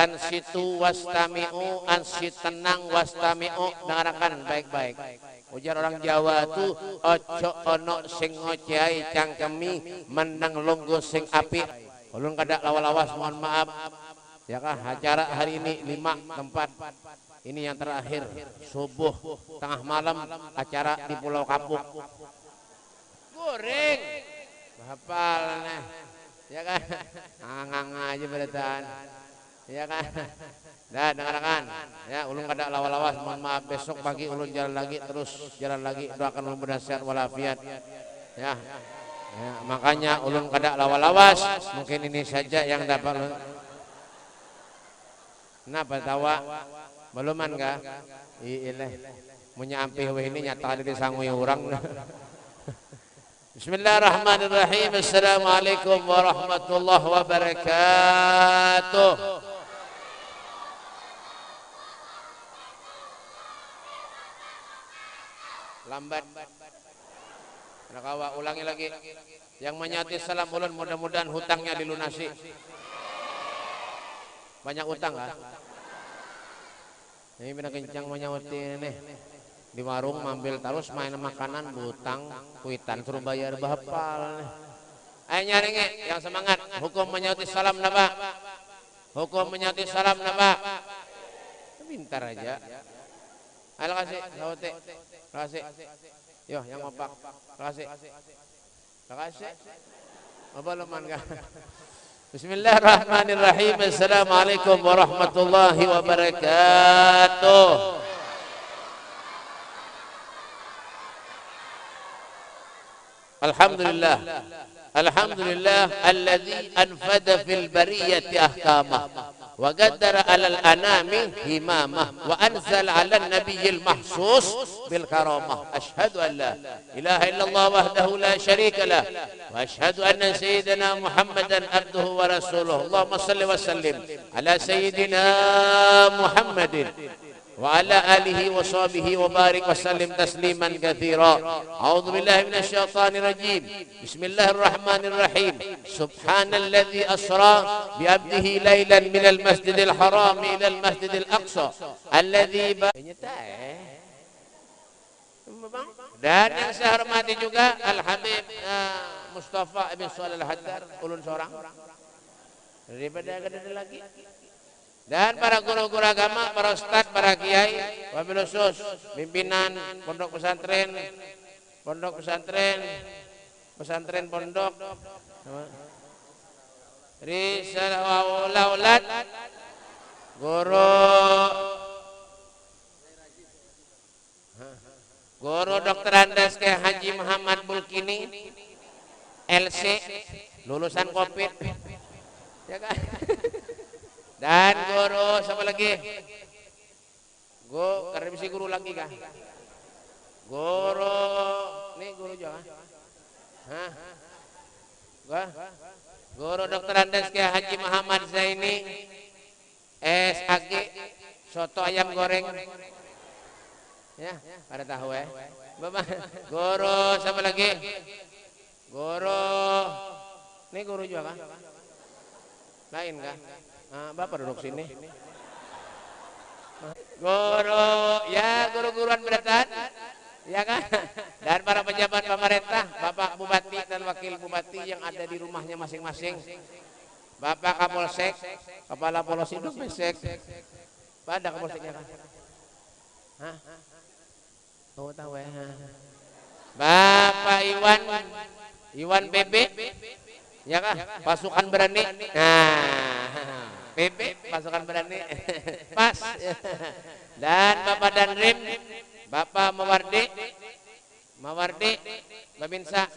ansitu wastami'u, ansit tenang, wastami'u dengarkan baik-baik. Ujar orang Jawa tuh ojo ono sing ngoceai cangkemi menang lungguh sing api. Ulun kada lawas-lawas mohon maaf. Ya kah acara hari ini 5 tempat. Ini yang terakhir subuh tengah malam acara di Pulau Kapuk. Goreng. Hafal nah. Ya kan? Ngang aja beritaan. Ya kan? Dah dengarkan. Ya ulun kada lawas-lawas mohon maaf, besok pagi ulun jalan lagi terus jalan lagi, doakan ulun bersehat walafiat. Ya. Ya, makanya ulun kada lawas-lawas. Mungkin ini saja yang dapat ulun. Kenapa tawa? Beluman kah? Iya. Munya ampih ini nyata ada disangui orang. Bismillahirrahmanirrahim. Assalamualaikum warahmatullahi wabarakatuh. Lambat. Nakawa ulangi lagi. Yang menyati salam ulun mudah-mudahan hutangnya dilunasi. Banyak utang kah? Ini benar kencang menyauti nih. Di warung mambil terus main makanan butang kuitan suruh bayar bahapal nih. Ayo nyari nge yang semangat. Hukum menyauti salam napa? Hukum menyauti salam napa? Pintar aja. Ayo kasih sauti. Kasih. Yo yang opak. Kasih. Kasih. Apa leman kah? Bismillahirrahmanirrahim. Assalamualaikum warahmatullahi wabarakatuh. Alhamdulillah. Alhamdulillah alladzi anfada fil bariyati ahkamah wa qaddara 'alal anami himamah wa anzala 'alan nabiyil mahsus bil karamah. Asyhadu an la ilaha illallah wahdahu la syarika lah wa asyhadu anna sayyidina Muhammadan abduhu wa rasuluh. Allahumma shalli wa sallim ala sayyidina Muhammadin wa ala alihi wa sahbihi wa barik wa sallim tasliman katsira. A'udzu billahi minasy syaithanir rajim. Bismillahirrahmanirrahim. Subhanalladzi asra bi 'abdihi lailan minal masjidil haram ila al masjidil aqsa alladzi dan yang saya hormati juga Al Habib Mustafa bin Shalih Al Haddar ulun seorang daripada ada lagi. Dan para guru-guru agama, para ustaz, para kiai, wabil khusus pimpinan pondok pesantren, pondok Risalah Aulad, guru Dr. Andes ke Haji Muhammad Bulkini, LC, lulusan Covid, ya kan? Dan guru siapa lagi? Karena bisa guru lagi kah? Guru, nih guru jangan. Hah? Guru Dr. Andes ke Haji Muhammad Zaini, SAG, soto ayam goreng. Ya, pada tahu ya. Bapak, guru siapa lagi? Guru, nih guru juga kah? Lain kah? Bapak duduk sini. Guru, ya guru-guruan beratan, ya kan? Dan para pejabat pemerintah, Bapak Bupati dan Wakil Bupati yang ada di rumahnya masing-masing. Bapak Kapolsek, Kepala Polisi Pesek. Pada Kapolseknya kan? Hah? Oh tahu ya. Bapak Iwan PB, ya kan? Pasukan berani. Nah. PP pasukan berani pas. Dan Bapak Danrim, Bapak Mawardi Babinsa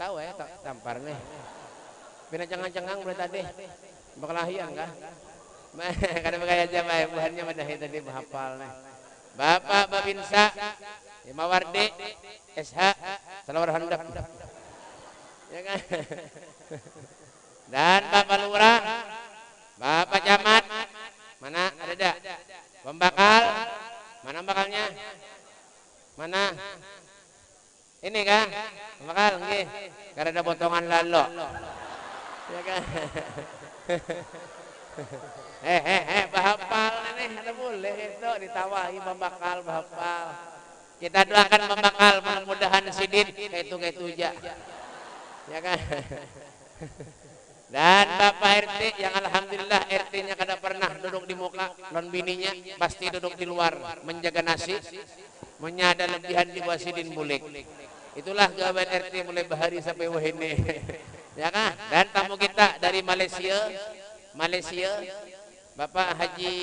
tahu ya tampar nih pina cengang-cengang mulai tadi berkelahian kah kada bergaya aja baik buhannya madahi tadi menghafal nih Bapak Babinsa Mawardi SH Salawar Handap ya kan. Dan Bapak Lurah, Bapak Camat, mana ada dak? Pembakal, mana bakalnya? Mana? Ini kan? Pembakal, nggih. Karena ada potongan lalo. Ya kan? bahapal nih, ada boleh itu ditawahi membakal bahapal. Kita doakan membakal, mudah-mudahan sidin kayak itu aja. Ya kan? Dan Bapak RT yang alhamdulillah RT-nya kada pernah duduk di muka, non bininya pasti duduk di luar menjaga nasi, menyada lebihan di bawah sidin bulik. Itulah gawean RT mulai bahari sampai wahene. Ya kan? Dan tamu kita dari Malaysia, Bapak Haji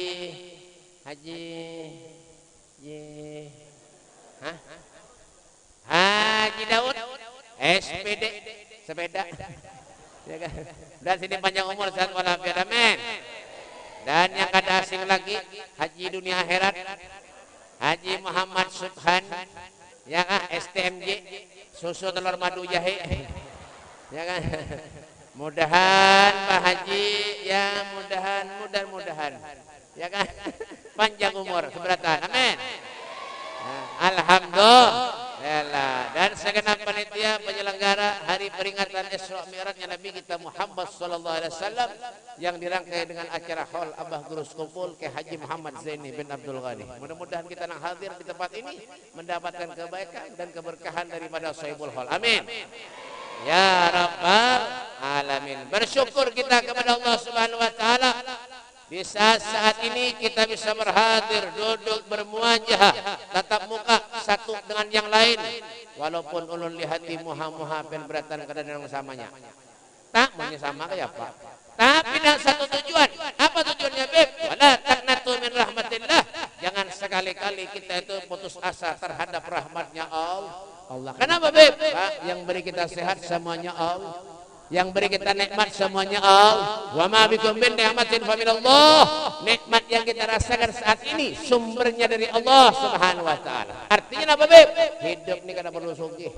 Daud, SPD, sepeda. Ya kan? Dan sini panjang umur sehat walafiat, amin. Dan yang kada asing lagi, Haji Dunia Akhirat, Haji Muhammad Subhan, ya kan, STMJ, susu telur madu jahe. Ya kan? Mudahan Pak Haji, ya mudah-mudahan. Ya kan? Panjang umur, keberatan. Amin. Nah, alhamdulillah. Dan segenap panitia penyelenggara hari peringatan Isra Mi'rajnya Nabi kita Muhammad sallallahu alaihi wasallam yang dirangkai dengan acara Hall Abah Gurus Kumpul ke Haji Muhammad Zaini bin Abdul Ghani. Mudah-mudahan kita yang hadir di tempat ini mendapatkan kebaikan dan keberkahan daripada Sahibul Hall. Amin. Ya Rabbal Alamin. Bersyukur kita kepada Allah Subhanahu wa taala di saat ini kita bisa berhadir, duduk bermuajah, tatap muka satu dengan yang lain, walaupun ulun lihati muha-muha beratan kadang yang samanya. Tak maunya sama kayak apa? Tapi dengan satu tujuan. Apa tujuannya, Beb? Wala taqnatu min rahmatillah. Jangan sekali-kali kita itu putus asa terhadap rahmatnya Allah. Kenapa, Beb? Pak, yang beri kita sehat semuanya Allah. Yang beri kita nikmat semuanya Allah. Wa ma bikum min ni'matin fa minallah. Nikmat yang kita rasakan saat ini sumbernya dari Allah Subhanahu wa taala. Artinya apa, Beb? Hidup ini kada perlu sugih.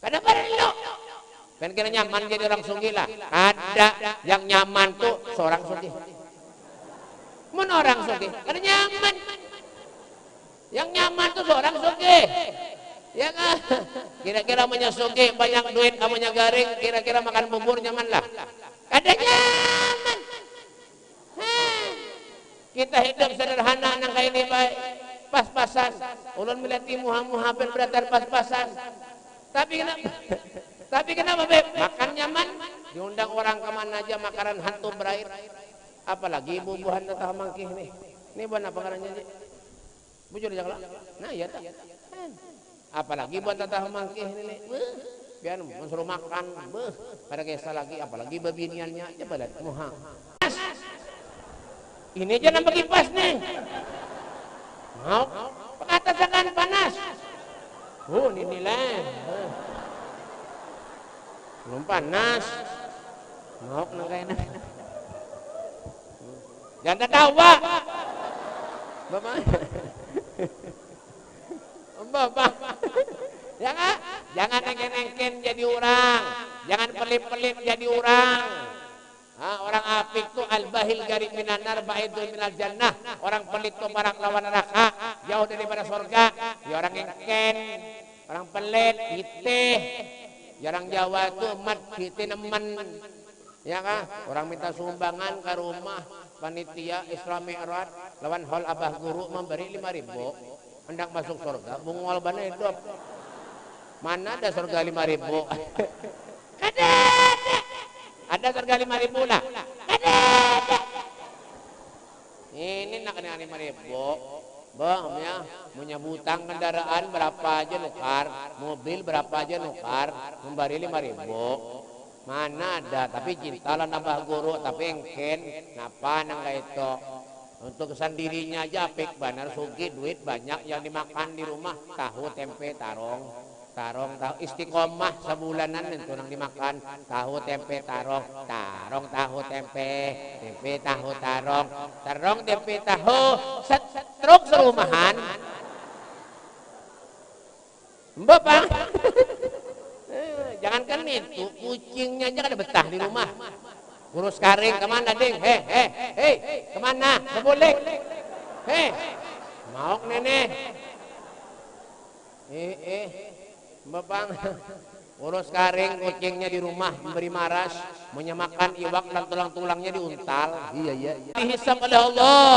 Kada perlu. Kan kira nyaman jadi orang sugih lah. Ada yang nyaman tuh seorang sugih. Mun orang sugih, kada nyaman. Yang nyaman tuh seorang sugih. Ya kan? Kira-kira menyusuki banyak duit, amunya garing, kira-kira makan bubur nyaman lah. Kada nyaman. Kita hidup sederhana nang kayak ini baik. Pas-pasan. Ulun melihat muha-muha beratan pas-pasan. Tapi kenapa, Beb? Makan nyaman. Diundang orang kemana aja makanan hantu berair. Apalagi bubuhan tatah mangkih nih. Ini buat apa karanya aja? Bujur aja lah. Nah ya tak. Apalagi buat tatah mangkih ini, biar mensuruh makan, pada kisah lagi, apalagi babiniannya aja balat muha. Ini aja nambah kipas nih. Mau pengatas akan panas. Ini lah. Belum panas. Mau nangkain. Jangan tertawa. Bapak. Bapak, jangan engken-engken jadi orang, jangan pelit-pelit jadi orang. Orang apik tuh al-bahil garik minanar ba'idul minal jannah. Orang pelit tuh marak lawan neraka, jauh daripada surga. Ya orang engken, orang pelit, hitih. Ya orang Jawa tuh mat hitih nemen. Ya kan? Orang minta sumbangan ke rumah panitia Isra Mi'raj lawan Hall Abah Guru memberi 5.000. Hendak masuk surga, bungol bana hidup. Mana ada surga 5.000? Ada. Ada surga 5.000 lah. Ada. Ini nak kena 5.000. Bang, ya, punya butang kendaraan berapa aja nukar, mobil berapa aja nukar, memberi 5.000. Mana ada, tapi cinta lah nambah guru, tapi engken, napa nang itu. Untuk sendirinya aja apik banar sugi duit banyak yang dimakan di rumah tahu tempe tarong istiqomah sebulanan itu nang dimakan tahu tempe tarong tahu tempe tahu tarong tempe tahu setruk serumahan Bapak. Jangankan itu kucingnya aja kada betah di rumah. Urus karing kemana, Ding? Hei, kemana? Kebulik. Hei, maok nenek. Bapak. Urus karing kucingnya di rumah memberi maras, menyamakan iwak dan tulang-tulangnya diuntal. Iya. Dihisab oleh Allah.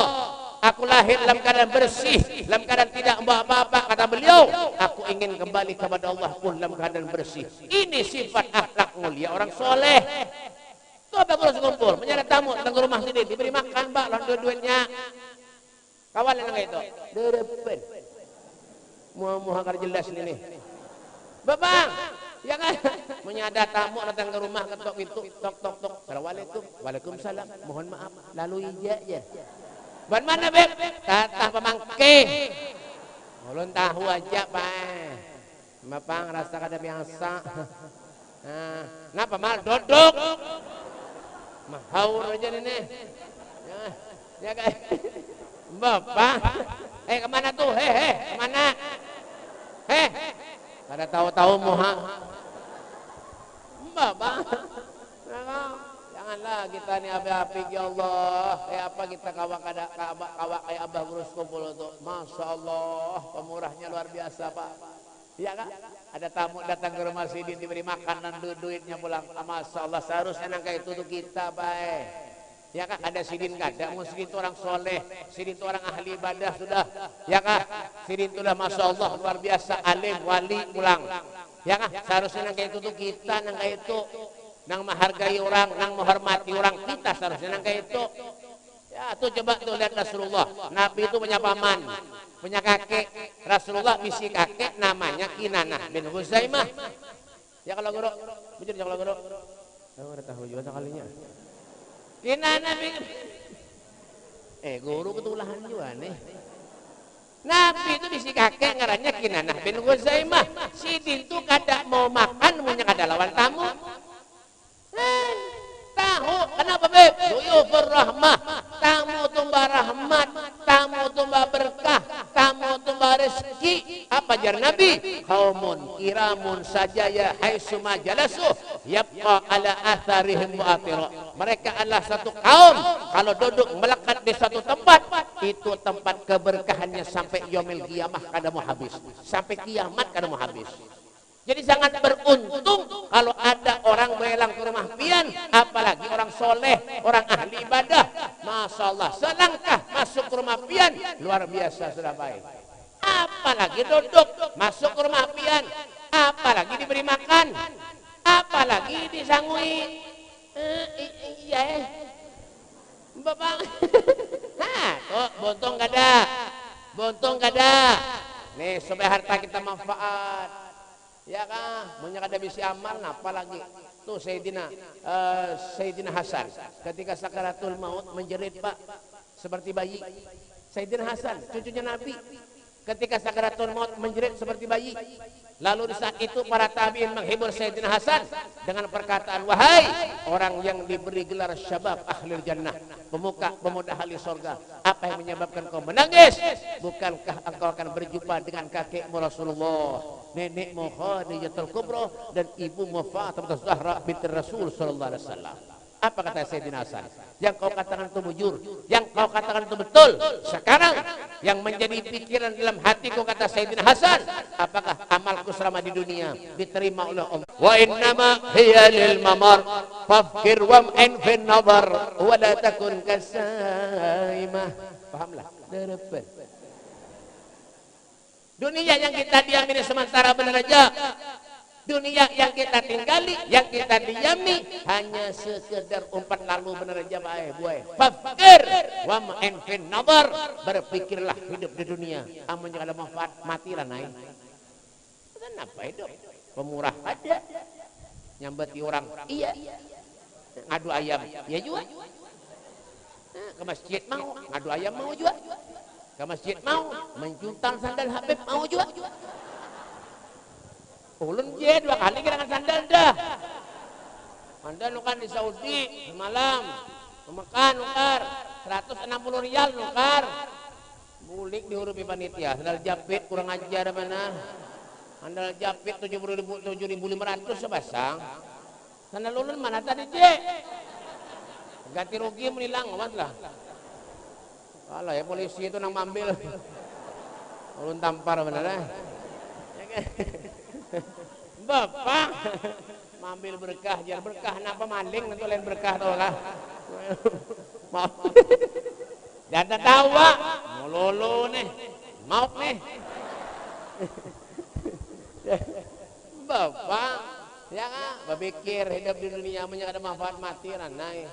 Aku lahir dalam keadaan bersih, dalam keadaan tidak membawa apa-apa, kata beliau. Aku ingin kembali kepada Allah pun dalam keadaan bersih. Ini sifat akhlak mulia orang soleh. Tuh apa kurus kumpul, menyeret tamu datang ke rumah sini, diberi makan, Mbak, lalu duitnya. Kawan yang itu, derepen. Mau agar jelas ini. Babang, ya kan? Menyada tamu datang ke rumah, ketok pintu, tok. Assalamualaikum, waalaikumsalam. Mohon maaf, lalu iya. Ban mana beb? Tatah pemangking. Ulun tahu aja pak. Bapang rasa kada biasa. Napa mal duduk? Mahaur aja nih. Ya kan? Bapak. Kemana tuh? Kemana? Kada tahu-tahu moha. Bapak. Janganlah kita nih api-api ya Allah. Apa kita kawak kayak abah gurus kumpul tuh. Masya Allah, pemurahnya luar biasa pak. Iya kan? Ada tamu datang ke rumah sini diberi makanan, duitnya pulang. Masya Allah, seharusnya nangka itu tuh kita pak. Ya kan? Ada sidin kada, sidin itu orang soleh, sidin itu orang ahli ibadah sudah. Ya kan? Sidin itu udah Masya Allah luar biasa, alim, wali pulang. Ya kan? Seharusnya nangka itu tuh kita, nangka itu. Nang menghargai orang, nang menghormati orang, kita seharusnya nang kayak itu. Ya tuh coba tuh lihat Rasulullah. Nabi itu punya paman, punya kakek. Rasulullah misi kakek namanya Kinanah bin Huzaimah. Ya kalau guru, bujur ya kalau guru. Tahu ada tahu juga kalinya. Kinanah bin guru ketulahan juga nih. Nabi itu misi kakek ngarannya Kinanah bin Huzaimah. Sidin tuh kada mau makan, punya kada lawan tamu. Tahu kenapa beb? Duyufur rahmah. Tamu tumbah rahmat, tamu tumbah berkah, tamu tumbah rezeki. Apa jar Nabi? Qaumun kiramun sajaya haitsuma jalasu yabqa ala atharihim mu'athira. Mereka adalah satu kaum kalau duduk melekat di satu tempat, itu tempat keberkahannya sampai yaumil qiyamah kada mau habis. Sampai kiamat kada mau habis. Jadi sangat beruntung kalau ada orang belang ke rumah pian, apalagi orang soleh, orang ahli ibadah. Masya Allah, selangkah masuk ke rumah pian, luar biasa sudah baik. Apalagi duduk, masuk ke rumah pian, apalagi diberi makan, apalagi disangui. Iya Bapak. Tuh, buntung kada. Nih, supaya harta kita manfaat. Ya kan, banyak ada bisi amal, apalagi tuh Sayyidina Hasan ketika sakaratul maut menjerit pak seperti bayi. Sayyidina Hasan cucunya Nabi ketika sakaratul maut menjerit seperti bayi. Lalu di saat itu para tabi'in menghibur Sayyidina Hasan dengan perkataan, wahai orang yang diberi gelar syabab ahlil jannah, pemuda ahli surga, apa yang menyebabkan kau menangis? Bukankah engkau akan berjumpa dengan kakekmu Rasulullah, nenekmu Khadijatul Kubra, dan ibumu Fatimah Zahra binti Rasul sallallahu alaihi wasallam? Apa kata Sayyidina Hasan? Yang kau katakan itu bujur, yang kau katakan itu betul. Sekarang yang menjadi pikiran dalam hatiku, kata Sayyidina Hasan, apakah amalku selama di dunia diterima oleh Allah? Wa innama hiya lil mamar fafkir wam'in fin nazar wa la takun kasaimah. Pahamlah? Dunia yang kita diami ini sementara benar aja. Dunia yang kita tinggali, yang kita diami, hanya sekedar umpat lalu benar aja baik buai. Fakir wa ma'in fin nazar, berpikirlah hidup di dunia. Amun jangan ada manfaat, matilah naik. Kenapa hidup? Pemurah ada. Nyambati orang, iya. Ngadu ayam, ya juga. Ke masjid mau, ngadu ayam mau juga. Ke masjid mau, menjuntal sandal Habib mau juga. Ulun je 2 kali kira sandal dah. Anda nukan di Saudi semalam, Mekah nukar 160 rial nukar. Bulik dihurupi panitia, sandal japit kurang ajar mana. Sandal japit 7.500 sepasang. Sandal ulun mana tadi je? Ganti rugi menilang amat lah. Kalau ya polisi itu nang mambil. Ulun tampar bener. Bapak mambil berkah, jar berkah napa maling nanti lain berkah tau lah. Maaf. Jangan tawa, mololo nih. Maaf nih. Bapak, ya kan? Berpikir hidup di dunia punya ada manfaat mati ranai.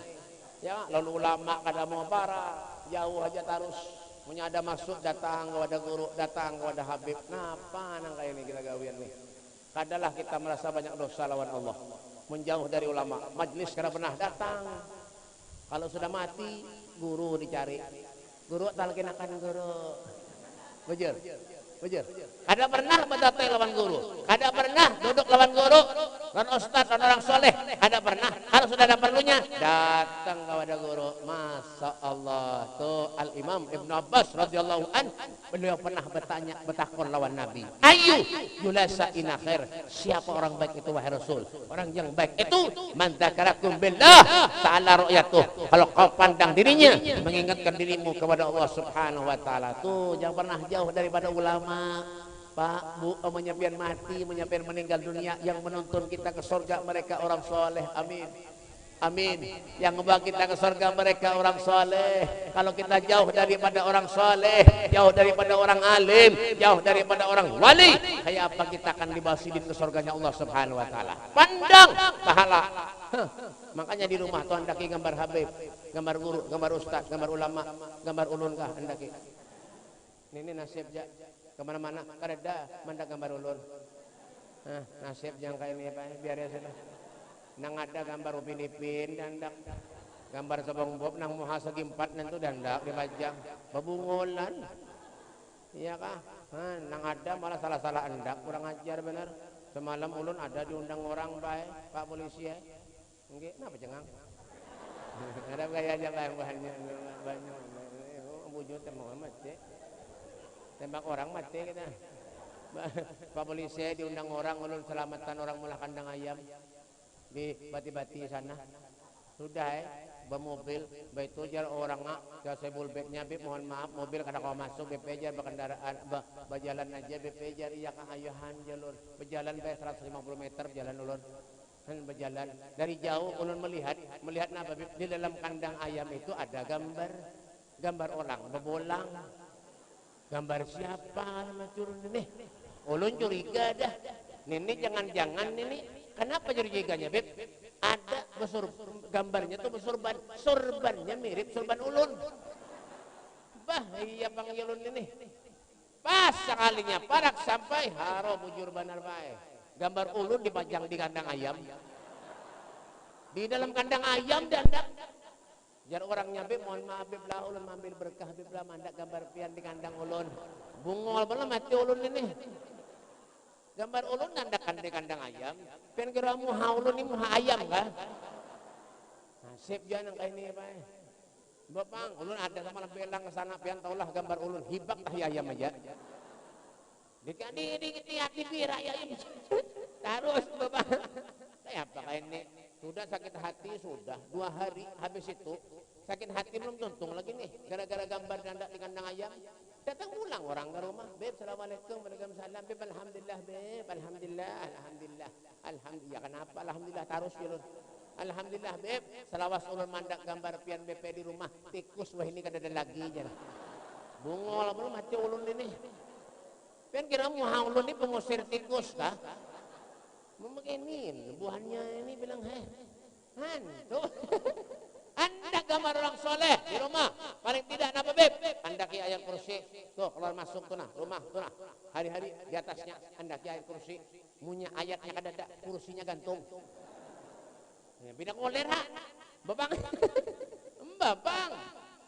Ya, lalu ulama kada mau para jauh aja terus. Punya ada masuk datang kepada guru, datang kepada Habib. Napa nang kayak ini kita gawian nih? Kadalah kita merasa banyak dosa lawan Allah. Menjauh dari ulama, majlis kada pernah datang. Kalau sudah mati, guru dicari. Guru talkinakan guru. Bujur. Bujur. Ada pernah berdatai lawan guru? Ada pernah duduk lawan guru? Lawan ustaz, lawan orang soleh? Ada pernah? Kalau sudah ada perlunya, datang kepada guru. Masya Allah. Tuh Al-Imam Ibn Abbas radhiyallahu an, beliau pernah bertanya, bertakon lawan Nabi. Ayu yulasa ina khair. Siapa orang baik itu wahai Rasul? Orang yang baik itu man dzakarakum billah ta'ala ru'yatuh. Kalau kau pandang dirinya, mengingatkan dirimu kepada Allah Subhanahu wa taala. Tuh jangan pernah jauh daripada ulama. Pak, Bu, menyapian mati, menyapian meninggal dunia, yang menuntun kita ke surga mereka orang soleh, amin. Amin. Yang membawa kita ke surga mereka orang soleh. Kalau kita jauh daripada orang soleh, jauh daripada orang alim, jauh daripada orang wali, kayak apa kita akan dibawa sidin ke surganya Allah Subhanahu wa taala. Pandang pahala. Makanya di rumah tuh andaki gambar Habib, gambar guru, gambar ustaz, gambar ulama, gambar ulun kah andaki. Ini nasib ja kemana-mana kada mandak gambar ulun. Nasib yang kayak ini apa biar ya sudah. Nang ada gambar Upin Ipin dandak, gambar Sabang Bob nang muha segi 4 nanti dandak dipajang babungolan. Iya kah? Nang ada malah salah-salah andak, kurang ajar bener. Semalam ulun ada diundang orang baik Pak polisi ya. Nggih, napa cengang? Ada gaya aja bahannya banyak. Wujud Muhammad cek. Tembak orang mati kita. Pak polisi diundang orang ulun selamatan orang mulah kandang ayam di bati-bati sana. Sudah bermobil begitu jar orang nggak saya bulbeknya bib mohon maaf mobil kada kau masuk BP jar berkendaraan berjalan aja BP jar iya kah ayuhan jalur berjalan bae 150 meter jalan ulun berjalan dari jauh ulun melihat napa bib di dalam kandang ayam itu ada gambar orang bebolang. Gambar siapa turun ini? Ulun curiga dah. Nini jangan-jangan ini. Kenapa curiganya, Beb? Ada gambarnya tuh bersurban. Surbannya mirip surban ulun. Bah, iya panggil ulun ini. Pas sekalinya parak sampai haro bujur banar bae. Gambar ulun dipajang di kandang ayam. Di dalam kandang ayam dandak. Jar orangnya Beb, mohon maaf Beb lah ulun ambil berkah Beb lah mandak gambar pian di kandang ulun. Bungol belah mati ulun ini. Gambar ulun nandakan di kandang ayam. Pian kira muha ulun ini muha ayam kah? Nasib jangan kayak ini Pak. Bapang ulun ada sama belang ke sana pian taulah gambar ulun hibak tah ayam aja. Di hati pira ayam. Terus Bapak. Kayak apa kayak ini? Sudah sakit hati sudah 2 hari habis itu sakit hati belum tuntung lagi nih gara-gara gambar dandak di kandang ayam datang pulang orang ke rumah Beb assalamualaikum waalaikumsalam Beb alhamdulillah Beb alhamdulillah kenapa alhamdulillah terus ulun alhamdulillah Beb selawas ulun mandak gambar pian BP di rumah tikus wah ini kada ada lagi jar bungol belum mati ulun ini pian kira mau ulun ini pengusir tikus kah membegini buahnya ini bilang tuh anda gambar orang soleh di rumah paling tidak napa Beb anda ki ayat kursi tuh keluar masuk tuh nah rumah tuh nah hari-hari di atasnya anda ki ayat kursi punya ayatnya kada ada kursinya gantung ya, bidang kolera babang babang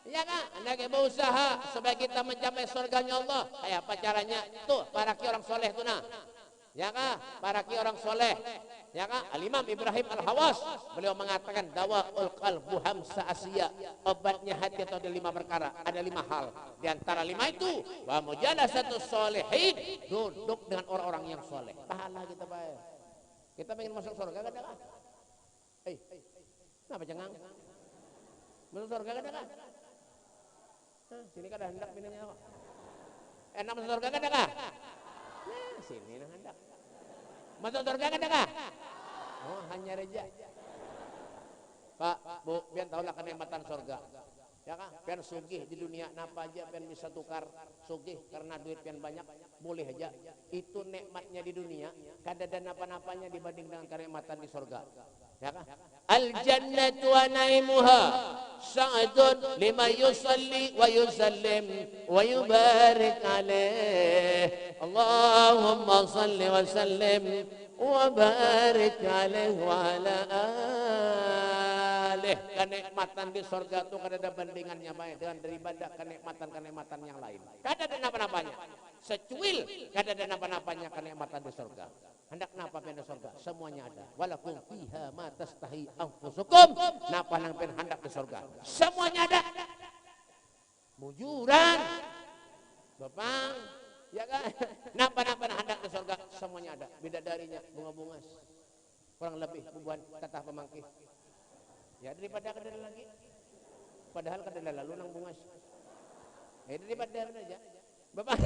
ya kan anda ki berusaha supaya kita mencapai surganya Allah kayak apa caranya tuh para ki orang soleh tuh nah ya kah para ki orang soleh ya kah Al-Imam Ibrahim Al-Hawas beliau mengatakan dawaul qalbu hamsa asya obatnya hati itu ada 5 perkara ada 5 hal di antara 5 itu wa mujalasatus sholihin duduk dengan orang-orang yang soleh pahala kita bayar kita pengen masuk surga kada kah kenapa cengang masuk surga kada kah sini kada hendak pinanya enak masuk surga kada kah sini nah hendak Masuk surga kan kah? Oh, hanya reja. Pak, Bu, pian tahulah kenikmatan surga. Ya kan? Pian sugih di dunia napa aja pian bisa tukar sugih karena duit pian banyak, boleh aja. Itu nikmatnya di dunia, kada ada napa-napanya dibanding dengan kenikmatan di surga. Ya kan? Al jannatu wa naimuha sa'dun liman yusalli wa yusallim wa yubarik alaih. Allahumma salli wa sallim wa barik alaih wa ala alih. Kenikmatan di surga itu kada ada bandingannya baik dengan daripada kenikmatan-kenikmatan yang lain. Kada ada napa-napanya. Secuil kada ada napa-napanya kenikmatan di surga. Hendak napa pengen surga? Semuanya ada. Walakum fiha ma tastahi anfusukum. Napa nang pengen hendak di surga? Semuanya ada. Bujuran. Bapak, ya kan? Napa-napa hendak di surga? Semuanya ada. Bidadarinya bunga-bunga. Kurang lebih bubuhan tatah pemangkih. Ya daripada kada lagi. Padahal kada lalu nang bungas. Daripada aja. Bapak.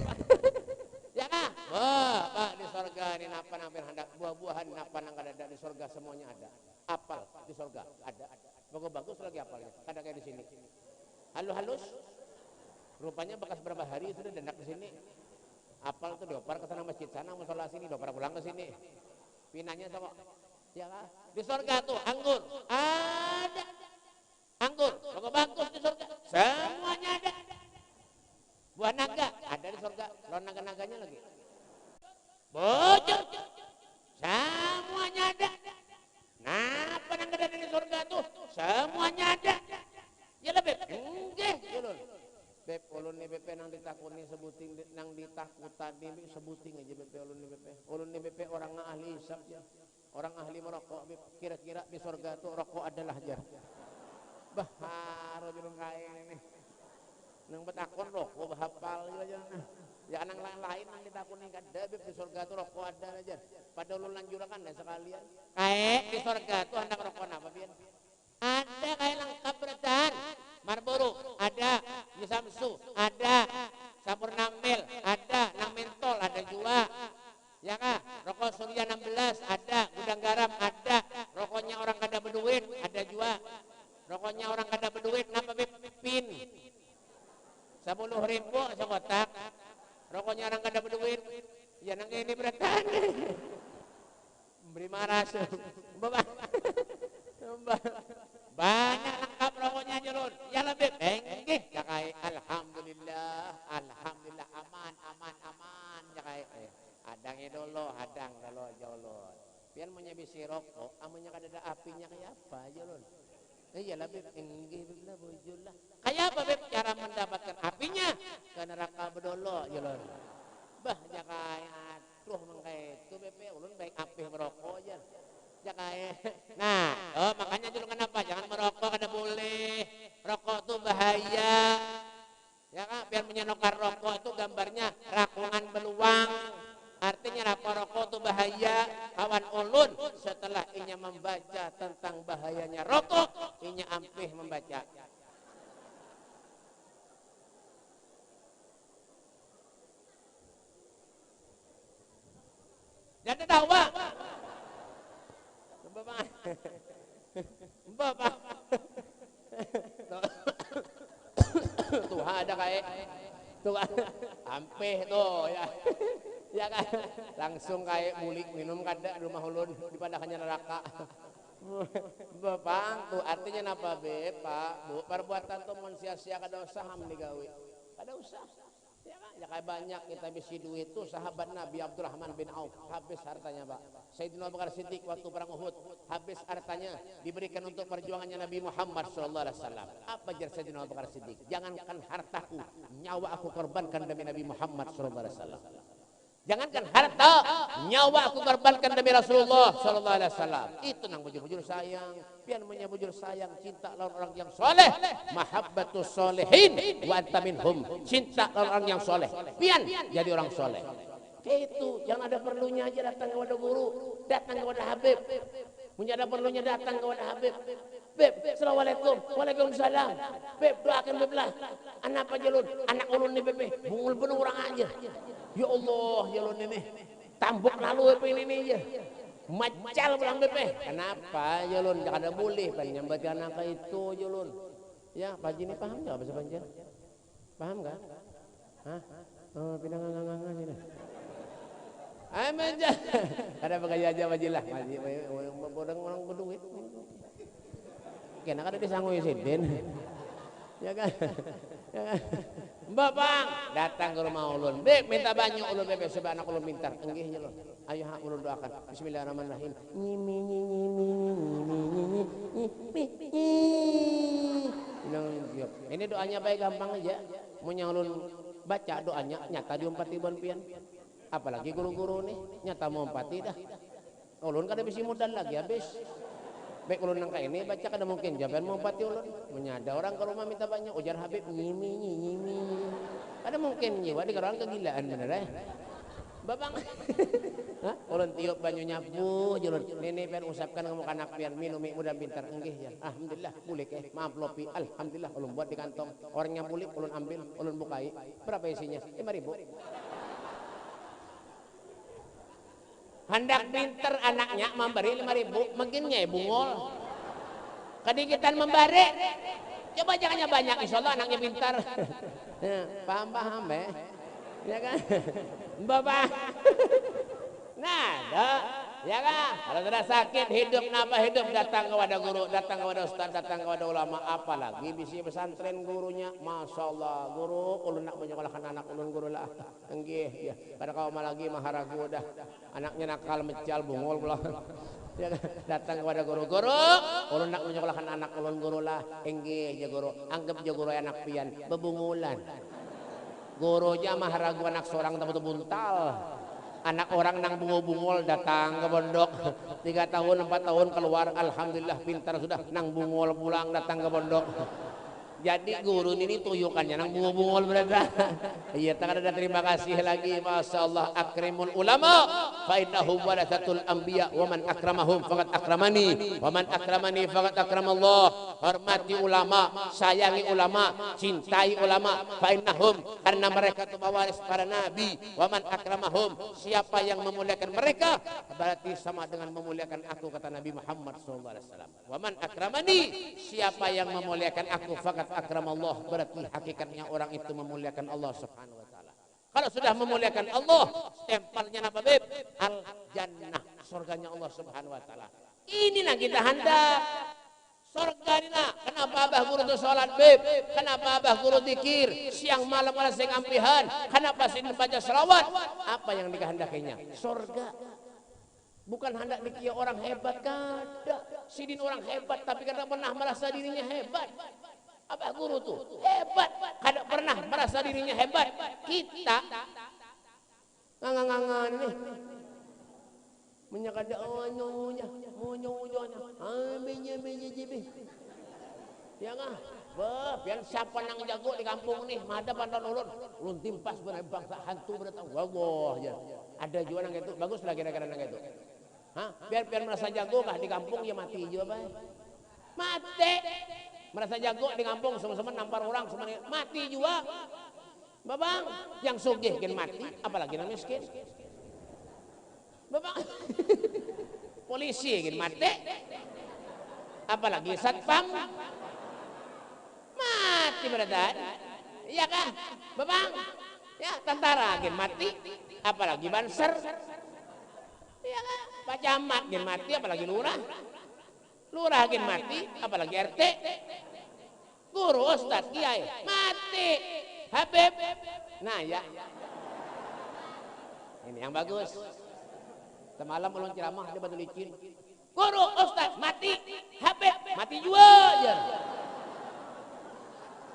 Ya kan? Wah, Pak di surga ini napa nang hendak buah-buahan napa nang kada ada di surga semuanya ada. Apal di surga ada. Bagus-bagus lagi apalnya. Kada kayak di sini. Halus-halus. Rupanya bekas berapa hari sudah dendak di sini. Apal tuh dioper ke sana masjid sana musola sini dioper pulang ke sini. Pinanya sama. Ya kan? Di surga tuh anggur ada. Anggur bagus di surga. Semuanya ada. Buah naga ada di surga. Lawan naga-naganya lagi. Bocor. Semuanya ada. Napa nang ada di surga tuh? Semuanya ada. Ya lebih. Enggak, ulun. Beb ulun ni BP nang ditakuni sebuting nang ditakutan ni sebuting aja BP ulun ni BP. Ulun ni BP orang ahli hisab ya. Orang ahli merokok kira-kira di surga tuh rokok adalah ajar. Bahar ulun kain ini. Nang betakon rokok bahapal aja. Ya anak lain nang ditakuni kada beb di surga tuh rokok ada aja. Pada ulun lanjurakan dah sekalian. Kae di surga tuh hendak rokok apa pian? Ada kayak lengkap beratan. Marlboro ada, Samsu ada, Sampurna Mil ada, Nang Mentol ada juga. Ya kan? Rokok Surya 16 ada, Gudang Garam ada, rokoknya orang kada berduit ada juga. Rokoknya orang kada berduit napa pin? 10.000 sekotak. Rokoknya orang kada berduit. Ya nang ini beratan. Beri maras. Banyak lengkap rokoknya Jalur. Ya lebih enggih ya kayak alhamdulillah aman ya kayak adang dulu Jalur. Pian menyebisi rokok amunnya kada ada apinya kayak apa Jalur. Iya lebih enggih billah bujullah. Kayak apa beb cara mendapatkan apinya? Ke neraka bedolo Jalur. Bah ya kayak truh mengkait itu beb ulun baik apih merokok aja. Ya kayak. Nah, makanya dulu kenapa jangan merokok kada boleh. Rokok tuh bahaya. Ya kan, biar menyenokar rokok itu gambarnya rakungan beluang. Artinya apa rokok tuh bahaya. Kawan ulun setelah inya membaca tentang bahayanya rokok, inya ampih membaca. Jadi tawa. Bapak. Tuh ada kayak tuh ampeh tuh ya. Ya kan langsung kayak mulik minum kada rumah ulun daripada hanya neraka. Bapak tuh artinya napa be Pak Bu perbuatan tuh sia-sia kada usah ham digawe. Kada usah. Ya kayak banyak kita bisi duit tuh sahabat Nabi Abdurrahman bin Auf habis hartanya Pak. Sayyidina Abu Bakar Siddiq waktu perang Uhud habis hartanya diberikan untuk perjuangannya Nabi Muhammad sallallahu alaihi wasallam. Apa jar Sayyidina Abu Bakar Siddiq? Jangankan hartaku, nyawa aku korbankan demi Nabi Muhammad sallallahu alaihi wasallam. Jangankan harta, nyawa aku korbankan demi Rasulullah sallallahu alaihi wasallam. Itu nang bujur-bujur sayang. Pian punya bujur sayang cinta lawan orang yang soleh. Mahabbatus solehin wa anta minhum. Cinta lawan orang yang soleh. Pian jadi orang soleh. Itu yang ada perlunya aja datang kepada guru, datang kepada Habib. Punya ada perlunya datang kepada Habib. Beb, assalamualaikum, waalaikumsalam. Beb, doakan beb lah. Anak apa jalur? Anak ulun nih beb, bungul penuh orang aja. Ya Allah, jalur ini. tambuk lalu ini aja. Macal pulang bepe. Kenapa Julun? Jangan ada boleh penyambat anak itu Julun. Ya, Pak Haji ini paham nggak bahasa Banjar? Paham nggak? Hah? Oh, pindah ngangang ini. Aja. Ada bagaya aja majilah. Maji, orang berduit. Kena ada disangguin siden. Ya kan? Ya kan? Mbak Bang, datang ke rumah ulun. Beb, minta banyak ulun bebe sebab anak ulun pintar. Enggih ulun. Ayo ha ulun doakan. Bismillahirrahmanirrahim. Ini doanya baik gampang aja. Munya ulun baca doanya nyata diumpati ban pian. Apalagi guru-guru nih nyata mau empati dah. Ulun kada bisa mudan lagi habis. Baik ulun nangka ini baca kada mungkin jawaban mau empati ulun. Menyada orang ke rumah minta banyak ujar Habib nyimi. Kada mungkin jiwa di orang kegilaan bener ya. Babang. Hah? Ulun tiup banyu nyapu julun. Nene pian usapkan kamu anak pian minum mudah pintar enggih ya. Alhamdulillah boleh ke. Maaf lopi. Alhamdulillah ulun buat di kantong. Orangnya boleh ulun ambil, ulun bukai. Berapa isinya? 5.000. Hendak pinter anaknya memberi 5.000, mungkinnya bungol. Kedikitan memberi. Coba jangannya banyak, insya Allah anaknya pintar. Paham ya kan? Bapak. Nah, ya kan? Kalau sudah sakit hidup, napa hidup datang kepada guru, datang kepada ustaz, datang kepada ulama. Apalagi bisi pesantren gurunya, masya Allah. Guru, ulun nak menyekolahkan anak ulun guru lah. Enggih, ya. Pada kau lagi maharagu dah. Anaknya nakal mecal bungol pula. Ya, datang kepada guru-guru, ulun nak menyekolahkan anak ulun guru lah. Enggih, ya guru. Anggap ya guru anak pian bebungulan. Guru aja maharagu anak seorang tamu buntal. Anak orang nang bungol datang ke pondok 3 tahun 4 tahun keluar alhamdulillah pintar sudah nang bungol pulang datang ke pondok. Jadi guru ini tuyukannya nang bungol berada. Iya tak ada terima kasih lagi masya Allah akrimul ulama fa innahum warathatul anbiya wa man akramahum faqad akramani wa man akramani faqad akramallah. Hormati ulama, sayangi ulama, cintai ulama fa innahum karena mereka itu pewaris para nabi wa man akramahum siapa yang memuliakan mereka berarti sama dengan memuliakan aku kata Nabi Muhammad sallallahu alaihi wasallam. Wa man akramani siapa yang memuliakan aku faqad akramallah berarti hakikatnya orang itu memuliakan Allah subhanahu wa ta'ala. Kalau sudah memuliakan Allah stempelnya apa beb? Al jannah, surganya Allah subhanahu wa ta'ala. Ini nah kita hendak surga ini nah. Kenapa abah guru itu sholat beb? Kenapa abah guru zikir siang malam ala sing ampihan? Kenapa sini baca selawat? Apa yang dikehendakinya? Surga. Bukan hendak dikira orang hebat kada. Sidin orang hebat tapi kada pernah merasa dirinya hebat. Abah guru tuh hebat, kada pernah merasa dirinya hebat. Kita ngangan nih menyakada nyonya aminya jibi ya ngah pian siapa nang jago di kampung nih mada pandan ulun timpas benar bangsa hantu berdatang wallah ya ada juga nang itu bagus lah kira-kira nang itu biar merasa jago kah di kampung ya mati juga bae mati merasa jago di kampung sama-sama nampar orang semuanya mati juga babang yang sugih kan mati apalagi yang miskin babang polisi kan mati apalagi satpam mati beradaan iya kan babang ya tentara kan mati apalagi banser iya kan pak camat kan mati apalagi lurah kan mati apalagi RT guru ustaz kiai mati Habib nah ya ini yang bagus semalam ulun ceramah di Batu Licin guru ustaz mati Habib mati juga aja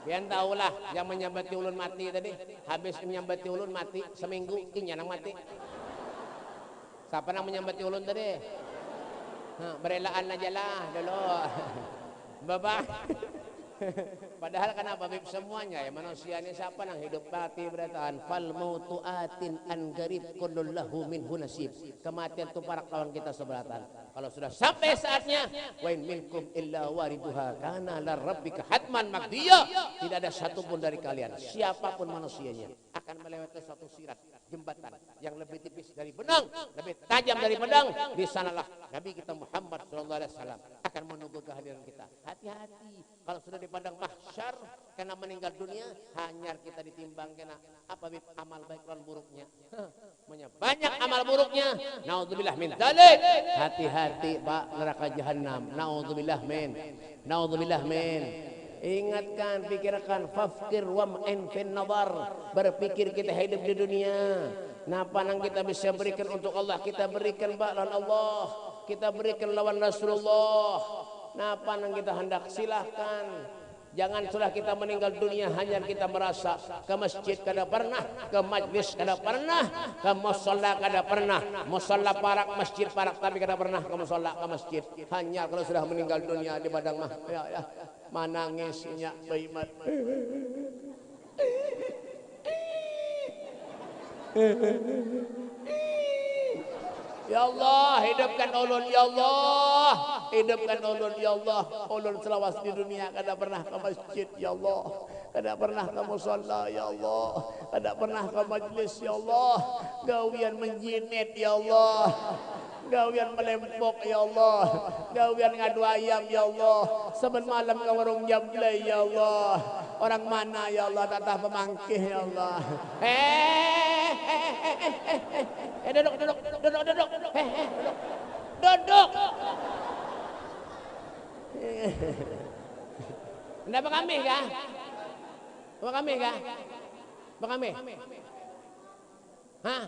pian tahulah yang menyambati ulun mati tadi habis menyambati ulun mati seminggu inya nang mati siapa nang menyambati ulun tadi berelaan aja lah dulu bapak Padahal kenapa Bib semuanya ya manusia ini siapa yang hidup mati bertahan fal mautu atin an garib kullul lahu minhu nasib. Kematian itu para kawan kita seberatan. Kalau sudah sampai saatnya wa in minkum illa wariduha kana la rabbika hatman maqdiya. Tidak ada satupun dari kalian siapapun manusianya akan melewati suatu sirat jembatan yang lebih tipis dari benang, lebih tajam dari pedang. Di sanalah Nabi kita Muhammad sallallahu alaihi wasallam akan menunggu kehadiran kita. Hati-hati kalau sudah di padang mahsyar karena meninggal dunia hanya kita ditimbang kena apa amal baik dan buruknya. Banyak amal buruknya. Naudzubillah min dzalik. Hati-hati Pak, neraka jahanam. Naudzubillah min. Naudzubillah min. Ingatkan, pikirkan, fafkir wam'in fin nadar. Berpikir kita hidup di dunia. Napa yang kita bisa berikan untuk Allah, kita berikan lawan Allah. Kita berikan lawan Rasulullah. Napa yang kita hendak, silahkan. Jangan sudah kita meninggal dunia hanya kita merasa ke masjid kada pernah, ke majlis kada pernah, ke musalla kada pernah, musalla parak, masjid parak tapi kada pernah ke musalla, ke masjid. Hanya kalau sudah meninggal dunia di padang mah ya manangisnya baimat. Ya Allah, hidupkan ulun ya Allah. Hidupkan ulun ya Allah. Ulun selawas di dunia kada pernah ke masjid ya Allah. Kada pernah ke musalla ya Allah. Kada pernah ke majlis ya Allah. Gawian menjinit ya Allah. Gawian melempok ya Allah. Gawian ngadu ayam ya Allah. Saben malam ke warung jamblay ya Allah. Orang mana ya Allah tatah pemangkih ya Allah. Duduk. Duduk. Anda apa kami kah? Apa kami kah? Apa kami? Hah?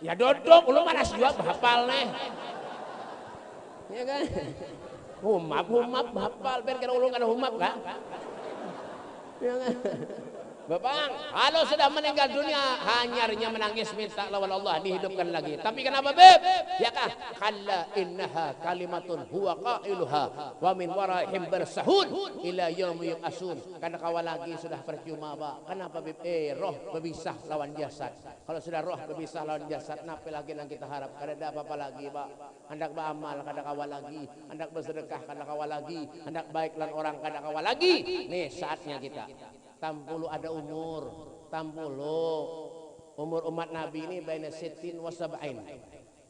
Ya duduk, lu manas juga hafal nih. Ya kan? Humap hafal, biar kira ulung ada humap kah? Ya kan? Bapak, kalau sudah meninggal dunia hanyarnya menangis minta lawan Allah dihidupkan lagi. Tapi kenapa Beb? Ya kah? Kalla innaha kalimatun huwa qailuha wa min waraihim bersahun ila yaumi yub'atsun. Karena kawal lagi sudah percuma, Pak. Kenapa Beb? Roh berpisah lawan jasad. Kalau sudah roh berpisah lawan jasad, napa lagi yang kita harap? Kada ada apa-apa lagi, Pak. Hendak beramal kada kawal lagi, hendak bersedekah kada kawal lagi, hendak baik lan orang kada kawal lagi. Nih saatnya kita. Tampulu ada umur, umur umat Nabi ini baina sittin wa sab'in,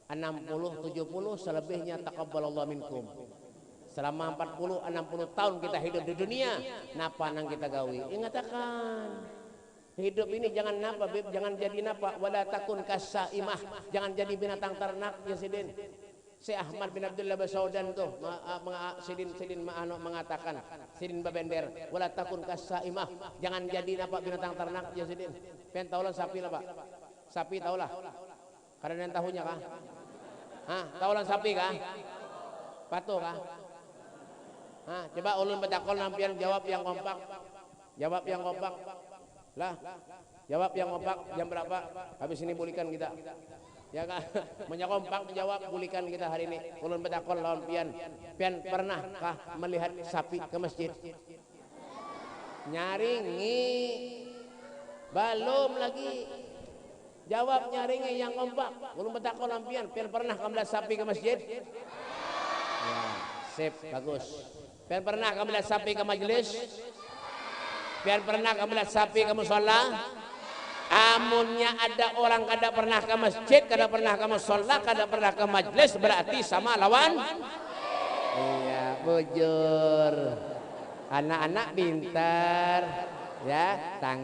60 70 selebihnya taqabbalallahu minkum. Selama 40 60 tahun kita hidup di dunia, napa nang kita gawi? Ingatakan hidup ini jangan napa Bib, jangan jadi napa, wala takun kasaimah, jangan jadi binatang ternak ya Sidin. Si Ahmad bin Abdullah Basaudan tuh Sidin mengatakan, Sidin Babender, wala takun kasaimah, jangan jadi apa binatang ternak ya Sidin. Pen taulah sapi lah Pak. Sapi taulah. Karena yang tahunya kah? Hah, taulah sapi kah? Patuh kah? Hah, coba ulun bedakol nampian jawab yang kompak. Jawab yang kompak. Lah, jawab yang kompak jam berapa? Habis ini pulihkan kita. Ya kan, menyakompak menjawab bulikan kita hari ini. Ulun bedakol lawan pian. Pian pernahkah melihat sapi ke masjid? Nyaringi. Belum lagi. Jawab nyaringi yang kompak. Ulun bedakol lawan pian. Pian pernahkah melihat sapi ke masjid? Ya, sip, bagus. Pian pernahkah melihat sapi ke majelis? Pian pernahkah melihat sapi ke musholla? Amunnya ada orang kada pernah ke masjid, kada pernah ke musholla, kada pernah ke majlis, berarti sama lawan. Iya, bujur. Anak-anak pintar, ya. Tang.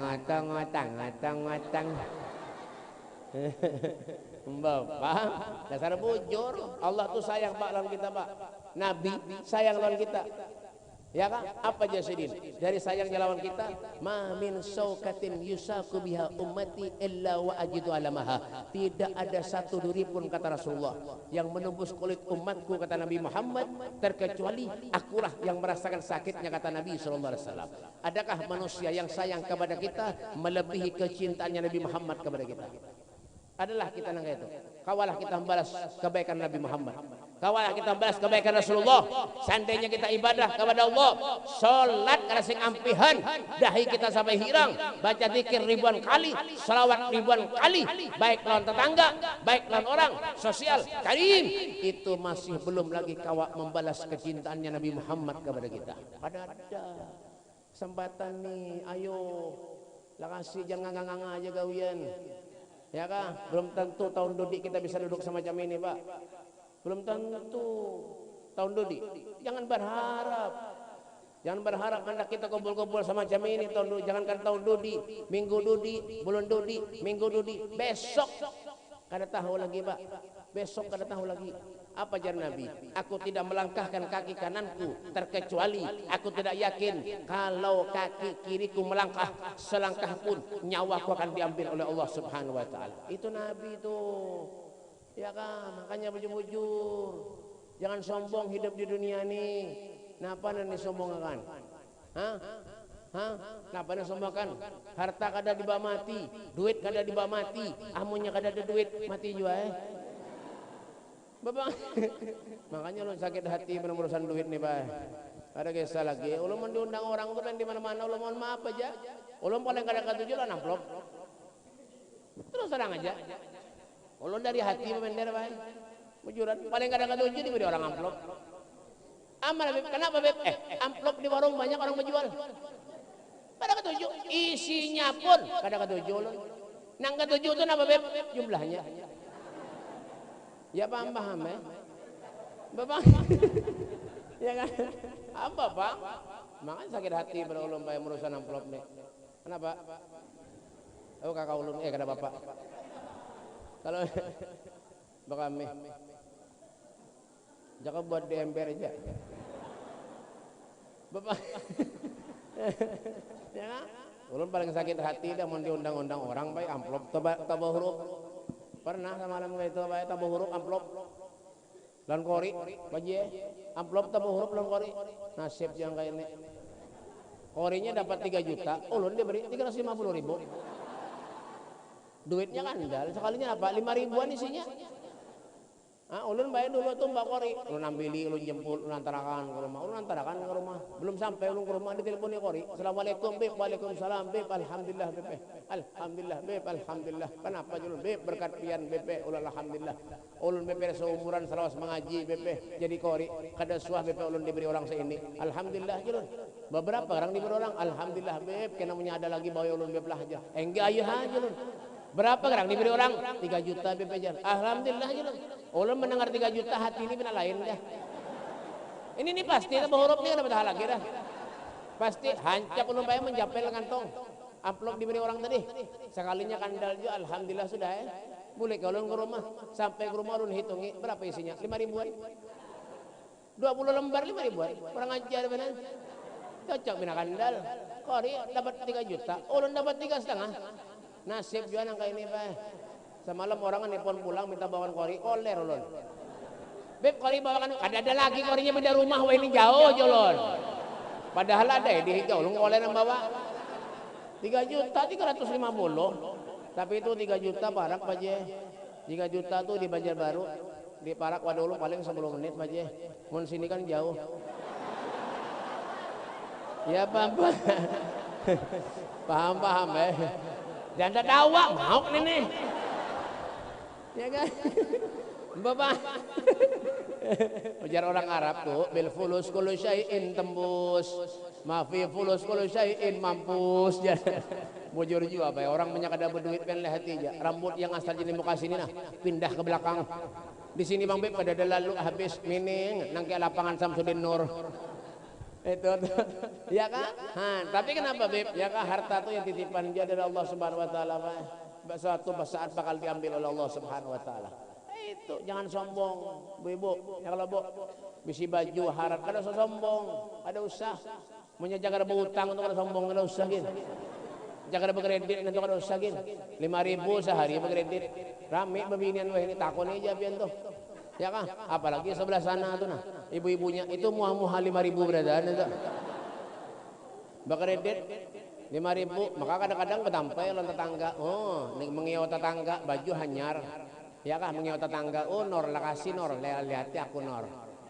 Bapak, dasar bujur. Allah tuh sayang Pak lawan kita Pak. Nabi sayang lawan kita. Ya kan? Apa Jasidin? Dari sayangnya lawan kita, ma min saukatin yusaku biha ummati illa wa ajidu alamaha. Tidak ada satu duri pun kata Rasulullah yang menembus kulit umatku kata Nabi Muhammad terkecuali akulah yang merasakan sakitnya kata Nabi sallallahu alaihi wasallam. Adakah manusia yang sayang kepada kita melebihi kecintaannya Nabi Muhammad kepada kita? Adalah kita nang itu. Kawalah kita membalas kebaikan Nabi Muhammad. Kawalah kita balas kebaikan Rasulullah. Seandainya kita ibadah kepada Allah, sholat karena sing ampihan, dahi kita sampai hirang, baca zikir ribuan kali, salawat ribuan kali, baik lawan tetangga, baik lawan orang, sosial, karim, itu masih belum lagi kawak membalas kecintaannya Nabi Muhammad kepada kita. Pada ada kesempatan nih, ayo lah kasih, jangan nganga-nganga aja gawian. Ya kan? Belum tentu tahun Dodi kita bisa duduk semacam ini, Pak. Belum tentu tahun Dodi. Jangan berharap. Jangan berharap Anda kita kumpul-kumpul semacam ini tahun Dodi. Jangankan tahun Dodi, minggu Dodi, bulan Dodi, minggu Dodi, besok kada tahu lagi, Pak. Besok kada tahu lagi. Apa jar Nabi? Aku tidak melangkahkan kaki kananku terkecuali aku tidak yakin kalau kaki kiriku melangkah selangkah pun nyawaku akan diambil oleh Allah Subhanahu wa taala. Itu Nabi itu. Ya kan, makanya bujur-bujur. Jangan sombong hidup di dunia ini. Napa nih sombong kan? Hah? Hah? Napa nih sombong kan? Harta kada dibawa mati, duit kada dibawa mati, amunnya kada ada duit, mati juga Bapak. Makanya lo sakit hati urusan duit nih, Pak. Ada kisah lagi. Ulun mau diundang orang tuh di mana-mana, ulun mohon maaf aja. Ulun paling kada ketujuh lah amplop. Terus terang aja. Ulun dari hati memender, Pak. Bujuran paling kada ketujuh diberi orang amplop. Amal, Beb. Kenapa, Beb? Amplop di warung banyak orang menjual. Kada ketujuh. Isinya pun kada ketujuh ulun. Nang ketujuh itu apa, Beb? Jumlahnya. Ya paham Bapak. Ya kan? Apa, Pak? Makanya sakit hati pada ulun Pak urusan amplop nih. Kenapa? Oh, kakak ulun kada Bapak. Kalau bakami. Jangan buat di ember aja. Bapak. Ya kan? Ulun paling sakit hati dah mau diundang-undang orang Pak amplop tabah huruf. Pernah semalam itu Pak tabah huruf amplop. Lan kori, baji amplop tabah huruf lan kori. Nasib yang kayak ini. Korinya dapat 3 juta, ulun dia beri 350.000. Duitnya kandal, sekalinya apa? 5 ribuan isinya. Ulun bayar dulu tuh Mbak Kori. Ulun ambili, ulun jemput, ulun antarakan ke rumah. Ulun antarakan ke rumah. Belum sampai ulun ke rumah diteleponi Kori. Assalamualaikum Beb, waalaikumsalam Beb, alhamdulillah Beb. Alhamdulillah Beb, alhamdulillah. Kenapa julun Beb berkat pian Beb, ulun alhamdulillah. Ulun Beb seumuran selawas mengaji Beb. Jadi Kori kada suah Beb ulun diberi orang seini. Alhamdulillah julun. Beberapa orang diberi orang, alhamdulillah Beb, kenapa ada lagi bawa ulun Beb lah aja. Enggak ayo aja julun. Berapa orang diberi orang? 3 juta Beb aja. Alhamdulillah julun. Ulun mendengar 3 juta hati ini benar lain dah. Ini pasti tabah huruf ni kada betah lagi dah. Pasti hancap ulun bayar menjapel kantong. Amplop diberi orang tadi. Sekalinya kandal juga alhamdulillah sudah Boleh ke ulun ke rumah. Sampai ke rumah ulun hitungi berapa isinya? 5 ribuan. 20 lembar 5 ribuan. Orang ajar benar. Cocok bina kandal. Kori dapat 3 juta. Ulun dapat 3,5. Nasib juga nang kayak ini Pak. Semalam orang nelpon pulang minta bawaan Kori, koler ulun. Beb Kori bawakan, ada lagi Korinya beda rumah, wah ini jauh jolon. Padahal ada di hijau, ulun koler yang bawa 3 juta 350. Tapi itu 3 juta Parak Pak Je. 3 juta tuh di Banjarbaru, di Parak waduh ulun paling 10 menit Pak Je. Mun sini kan jauh. Ya paham. Paham Jangan dakwah mau nih. Ya kan? Bapak. Ujar orang Arab tuh, bil fulus kullu syai'in tembus. Mafi fulus kullu syai'in mampus. Bujur juga apa ya? Orang banyak ada berduit kan hati aja. Rambut yang asal jadi muka sini nah, pindah ke belakang. Di sini Bang Beb pada lalu habis mining nang ke lapangan Samsudin Nur. Itu ya kan? Tapi kenapa Beb? Ya kan harta tuh yang titipan dia dari Allah Subhanahu wa taala, Pak. Suatu saat bakal diambil oleh Allah Subhanahu wa taala. Itu jangan sombong, Bu-ibu. Ya kalau Bu bisi baju harap kada sombong, ada usah. Punya jaga ada berutang untuk kada sombong, kada usah gin. Jaga ada berkredit untuk kada usah gin. 5.000 sehari berkredit. Rame bebinian weh ini takon aja pian tuh. Ya kan? Apalagi sebelah sana tuh nah, ibu-ibunya itu muah-muah 5.000 berada itu. Berkredit 5.000, maka kadang-kadang ketampai lawan tetangga. Oh, mengiau tetangga baju hanyar. Ya kah mengiyo tetangga, oh Nor lakasi Nor, lihat aku Nor.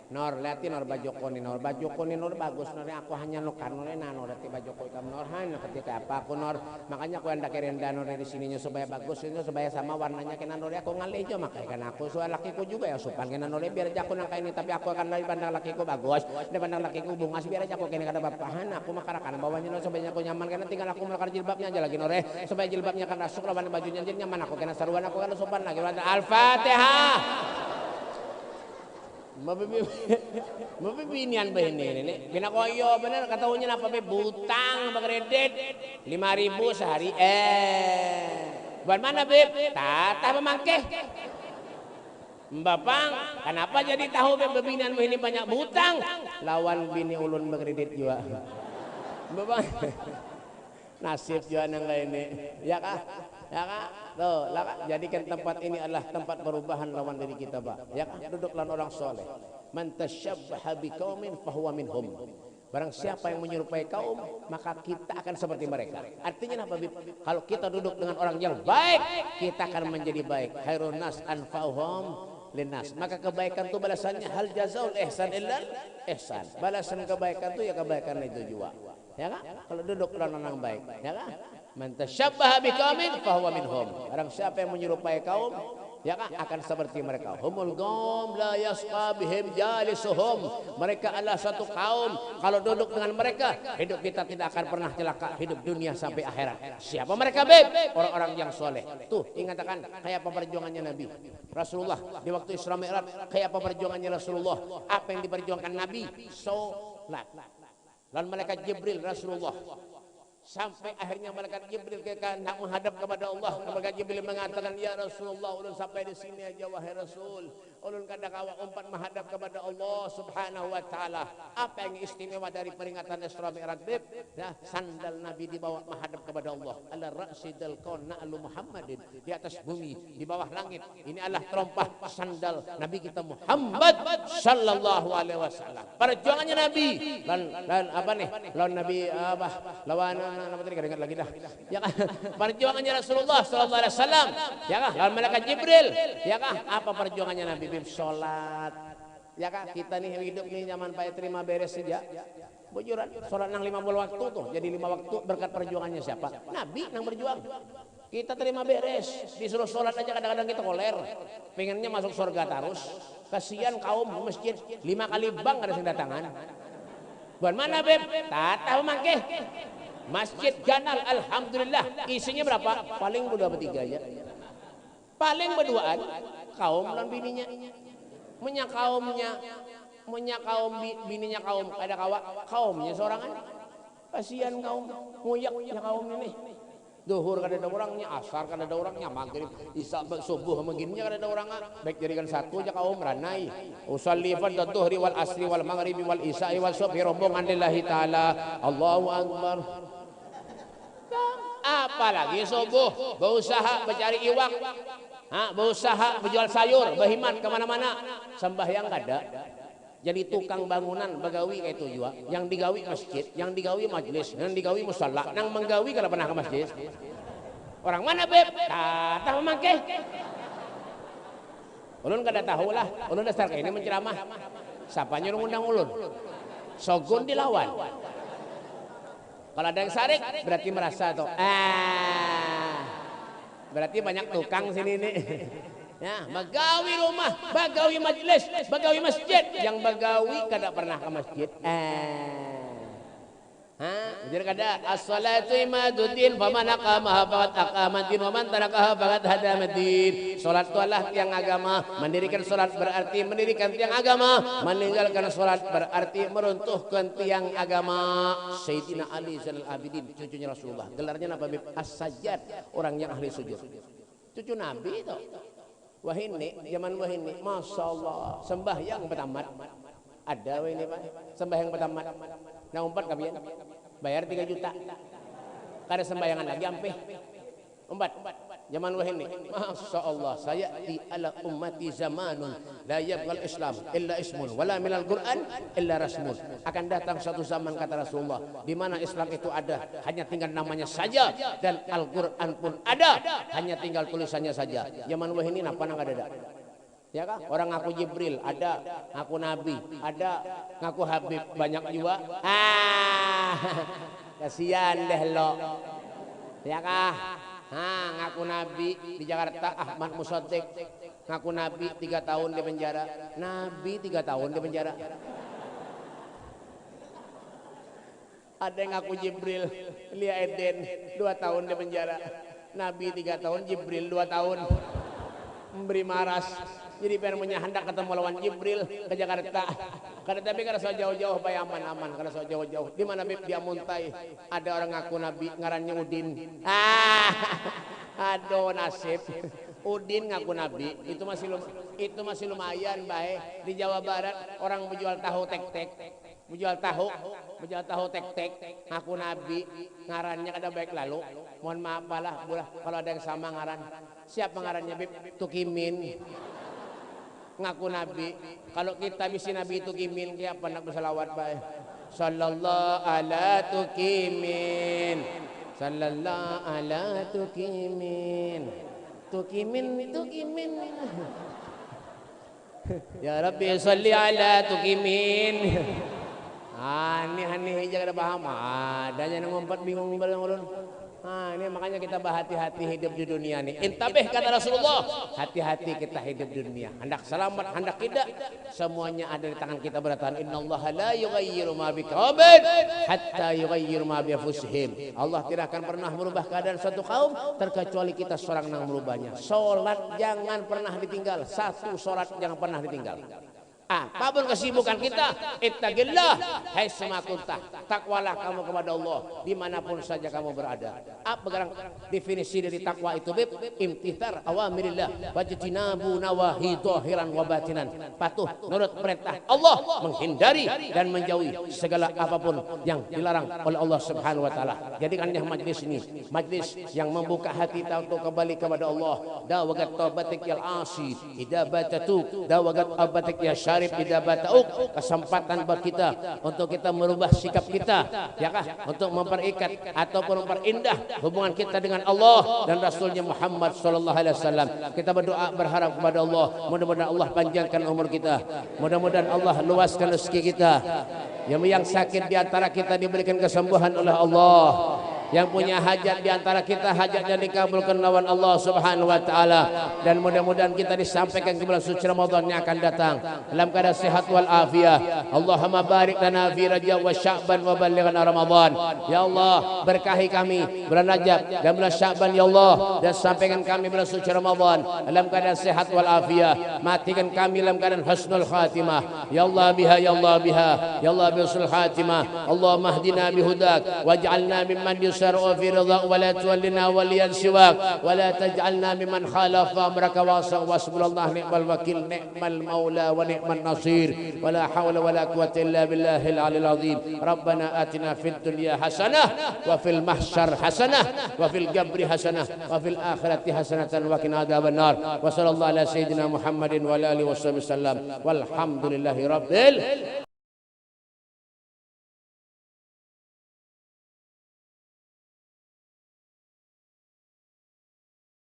Nor, lihat Nor baju koni Nor bagus Nor, aku hanya nukan Nor, Nor lihat baju koni kamu Nor, hanya ketika apa aku Nor, makanya aku hendak renda Nor di sininya supaya bagus, supaya sama warnanya kena Nor, aku ngalih aja makanya kan aku soal lakiku juga ya supan kena Nor, biar aja aku nangka ini tapi aku akan lebih pandang lakiku bagus, dan pandang lakiku bungas biar aja aku kena kada bapahan, aku makarakan bawahnya Nor supaya aku nyaman karena tinggal aku melakar jilbabnya aja lagi Nor, supaya jilbabnya kan rasuk lawan bajunya jadi nyaman aku kena saruan aku kan sopan lagi. Al-Fatihah. Mabibinian ba ini? Binakoyo bener kataunya apa be butang bagredit 5.000 sehari. Buat mana beb? Tata memangke. Mbapang, kenapa jadi tahu beb bebinian ini banyak butang? Lawan bini ulun bagredit juga. Mbapang. Nasib juga nang ini. Ya kah? Ya kak, tuh, jadikan tempat ini adalah tempat perubahan lawan diri kita, Pak. Ya kak, duduklah orang soleh. Man tasyabbaha biqaumin fahuwa minhum. Barang siapa yang menyerupai kaum, maka kita akan seperti mereka. Artinya apa, Bib? Kalau kita duduk dengan orang yang baik, kita akan menjadi baik. Khairun nas anfa'uhum linnas. Maka kebaikan itu balasannya hal jazaul ihsan illal ihsan. Balasan kebaikan itu ya kebaikan itu juga. Ya kak? Kalau duduk dengan orang baik, ya kak? Man tasyabbaha biqaumin fahuwa minhum. Barang siapa yang menyerupai kaum, ya kan akan seperti mereka. Humul qaum la yasqa bihim jalisuhum. Mereka adalah satu kaum, kalau duduk dengan mereka, hidup kita tidak akan pernah celaka, hidup dunia sampai akhirat. Siapa mereka, Beb? Orang-orang yang soleh. Tuh, ingatkan kayak apa perjuangannya Nabi Rasulullah di waktu Isra Mi'raj, kayak apa perjuangannya Rasulullah. Apa yang diperjuangkan Nabi? Salat. Lalu malaikat Jibril Rasulullah sampai akhirnya malaikat Jibril hendak menghadap kepada Allah. Malaikat Jibril mengatakan, ya Rasulullah, ulun sampai di sini aja wahai Rasul. Ulun kada kawa umpat menghadap kepada Allah Subhanahu wa taala. Apa yang istimewa dari peringatan Isra Mi'raj? Ya, sandal Nabi dibawa menghadap kepada Allah. Ala ra'sidal kaun na'lu Muhammadin, di atas bumi, di bawah langit. Ini adalah terompah sandal Nabi kita Muhammad sallallahu alaihi wasallam. Perjuangannya Nabi dan apa nih? Lawan Nabi apa? Lawan nama tadi ingat lagi dah. Ya kan? Perjuangannya Rasulullah sallallahu alaihi wasallam. Ya kan? Lawan malaikat Jibril. Ya kan? Apa perjuangannya Nabi? Sholat. Ya kan? Kita nih hidup nih zaman Pak terima beres saja. Bujuran sholat nang 50 waktu tuh. Jadi 5 waktu berkat perjuangannya siapa? Nabi nang berjuang. Kita terima beres, disuruh sholat aja kadang-kadang kita koler. Pengennya masuk surga terus. Kasihan kaum masjid 5 kali bang ada yang datangan. Buat mana Beb? Tata mangke. Masjid Ganal, alhamdulillah isinya berapa? Paling berdua bertiga aja. Paling berduaan kaum dan bininya. Menya kaum bininya kaum ada kaumnya seorangan. Kasihan kaum nguyaknya kaum ini. Duhur kada ada orangnya, asar kada ada orangnya, maghrib, isya, subuh begininya kada ada orangnya. Baik jadikan satu aja kaum ranai. Usalli fardhu dhuhri wal asri wal maghribi wal isya'i wal subhi rombongan lillahi taala. Allahu akbar. Apalagi subuh berusaha mencari iwak, berusaha menjual sayur, berhiman kemana-mana, sembahyang kada. Jadi tukang bangunan begawi kayak itu juga, yang digawi masjid, yang digawi majlis, yang digawi musala, nang menggawi kalau pernah ke masjid. Orang mana Beb? Kata memangke. Ulun kada tahu lah, ulun dasar kayak ini menceramah. Siapa nyuruh undang ulun? Sogun dilawan. Kalau ada yang sarik berarti merasa tuh. Berarti banyak tukang sini nih. Ya, bagawi rumah, bagawi majlis, bagawi masjid. Yang bagawi kada pernah ke masjid. Jadi kada as-salatu imaduddin faman aqamaha faqad aqamaddin wa man tarakaha faqad hadamaddin. Salat itu adalah tiang agama. Mendirikan salat berarti mendirikan tiang agama. Meninggalkan salat berarti meruntuhkan tiang agama. Sayyidina Ali Zainal Abidin, cucunya Rasulullah. Gelarnya apa? As-Sajjad, orang yang ahli sujud. Cucu Nabi itu. Wahini, zaman wahini, masya Allah, sembahyang pertama. Ada ini Pak, sembahyang pertama. Nah umpat kalian bayar 3 juta. Kada sembayangan lagi ampe. Umpat. Zaman wahini, masya Allah, saya di ala ummati zamanun la yabghal Islam illa ismun wala minal Quran illa rasmun. Akan datang suatu zaman kata Rasulullah di mana Islam itu ada, hanya tinggal namanya saja, dan Al-Quran pun ada, hanya tinggal tulisannya saja. Zaman wahini napa nang ada? Ya kah? Orang ngaku Jibril ada, ngaku Nabi ada, ngaku Habib banyak juga. Kasihan deh lo. Ya kah? Ngaku Nabi di Jakarta Ahmad Musaddiq ngaku Nabi 3 tahun di penjara. Nabi 3 tahun di penjara. Ada yang ngaku Jibril, Lia Eden 2 tahun di penjara. Nabi 3 tahun, Jibril 2 tahun. Memberi maras. Jadi pengen punya hendak ketemu lawan Jibril ke Jakarta. Karena tapi karena so jauh-jauh bayar aman-aman, karena so jauh-jauh. Di mana Bib dia muntai, ada orang ngaku Nabi ngarannya Udin. Aduh nasib. Udin ngaku Nabi, itu masih lumayan baik. Di Jawa Barat orang menjual tahu tek-tek. Menjual tahu tek-tek, ngaku Nabi, ngarannya kada baik lalu. Mohon maaf lah, kalau ada yang sama ngaran. Siapa ngarannya Bib? Tukimin. Ngaku Nabi. Kalau kita bisi Nabi itu kimin, kayak apa nak bersalawat baik. Sallallahu ala tukimin. Sallallahu ala tukimin. Tukimin. Ya Rabbi salli ala tukimin. Ini aja kada paham. Ada yang ngompat bingung ulun. Ini makanya kita berhati-hati hidup di dunia ini. Intabih kata Rasulullah, hati-hati kita hidup di dunia. Hendak selamat, hendak tidak, semuanya ada di tangan kita bertahan. Innallaha la yughayyiru ma biqaumin hatta yughayyiru ma bi anfusihim. Allah tidak akan pernah merubah keadaan suatu kaum terkecuali kita seorang yang merubahnya. Salat jangan pernah ditinggal. Satu salat jangan pernah ditinggal. Apapun kesibukan kita, ittaqillah haitsuma kunta. Takwalah kamu kepada Allah dimanapun saja kamu berada. Apa definisi dari takwa itu, Bib? Imtithar awamirillah wajtinabu nawahi zahiran wa batinan. Patuh nurut perintah Allah, menghindari dan menjauhi segala apapun yang dilarang oleh Allah Subhanahu wa taala. Jadikanlah majlis ini majlis yang membuka hati kita untuk kembali kepada Allah. Dawagat taubatik yal asi idza batatu, dawagat abatik ya syarif idza bata'uk. Kesempatan bagi kita untuk kita merubah sikap kita, ya kah? Untuk memperikat ataupun memperindah hubungan kita dengan Allah dan Rasulnya Muhammad sallallahu alaihi wasallam. Kita berdoa berharap kepada Allah, mudah-mudahan Allah panjangkan umur kita, mudah-mudahan Allah luaskan rezeki kita. Yang sakit di antara kita diberikan kesembuhan oleh Allah. Yang punya hajat di antara kita hajatnya dikabulkan lawan Allah Subhanahu wa taala, dan mudah-mudahan kita disampaikan ke bulan suci Ramadan yang akan datang dalam keadaan sehat wal afiah. Allahumma barik lana fi Rajab wa Sya'ban wa ballighna Ramadan. Ya Allah, berkahi kami bulan Rajab dan bulan Sya'ban ya Allah, dan sampaikan kami bulan suci Ramadan dalam keadaan sehat wal afiah. Matikan kami dalam keadaan husnul khatimah. Ya Allah biha, ya Allah biha, ya Allah bi husnul khatimah. Allahumma hdina bihudak waj'alna mimman يسرع في رضاك ولا تولنا وليا سواك ولا تجعلنا ممن خالف أمرك وعصى. وحسبنا الله نعم الوكيل نعم المولى ونعم النصير ولا حول ولا قوة إلا بالله العلي العظيم. ربنا آتنا في الدنيا حسنة وفي المحشر حسنة وفي القبر حسنة وفي الآخرة حسنة وقنا عذاب النار. وصلى الله على سيدنا محمد وعلى آله وصحبه وسلم والحمد لله رب